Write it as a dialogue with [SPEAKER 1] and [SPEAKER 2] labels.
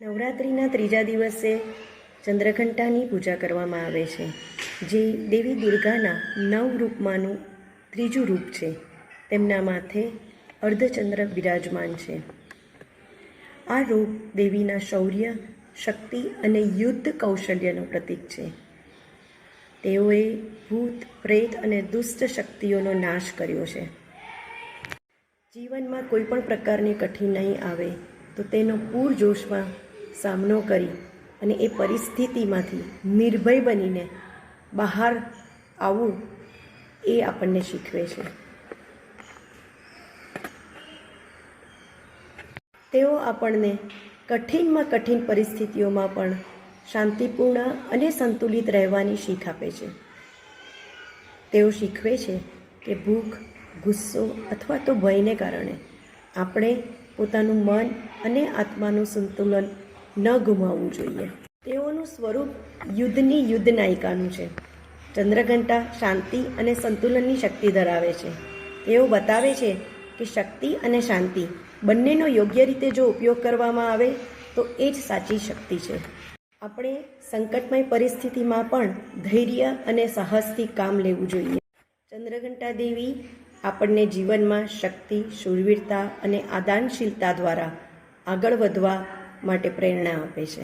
[SPEAKER 1] નવરાત્રિના ત્રીજા દિવસે ચંદ્રઘંટાની પૂજા કરવામાં આવે છે, જે દેવી દુર્ગાના 9 રૂપમાંનું ત્રીજું રૂપ છે. તેમના માથે અર્ધચંદ્ર બિરાજમાન છે. આ રૂપ દેવીના શૌર્ય, શક્તિ અને યુદ્ધ કૌશલ્યનું પ્રતીક છે. તેઓએ ભૂત, પ્રેત અને દુષ્ટ શક્તિઓનો નાશ કર્યો છે. જીવનમાં કોઈ પણ પ્રકારની કઠિનાઈ આવે તો તેનો પૂરજોશમાં સામનો કરી અને એ પરિસ્થિતિમાંથી નિર્ભય બનીને બહાર આવવું એ આપણને શીખવે છે. તેઓ આપણને કઠિનમાં કઠિન પરિસ્થિતિઓમાં પણ શાંતિપૂર્ણ અને સંતુલિત રહેવાની શીખ આપે છે. તેઓ શીખવે છે કે ભૂખ, ગુસ્સો અથવા તો ભયને કારણે આપણે પોતાનું મન અને આત્માનું સંતુલન ન ગુમાવવું જોઈએ. તેઓનું સ્વરૂપ યુદ્ધની યુદ્ધ નાયિકાનું છે. ચંદ્રઘંટા શાંતિ અને સંતુલનની શક્તિ ધરાવે છે. તેઓ બતાવે છે કે શક્તિ અને શાંતિ બંનેનો યોગ્ય રીતે જો ઉપયોગ કરવામાં આવે તો એ જ સાચી શક્તિ છે. આપણે સંકટમય પરિસ્થિતિમાં પણ ધૈર્ય અને સાહસથી કામ લેવું જોઈએ. ચંદ્રઘંટા દેવી આપણને જીવનમાં શક્તિ, શૂરવીરતા અને આદાનશીલતા દ્વારા આગળ વધવા માટે પ્રેરણા આપે છે.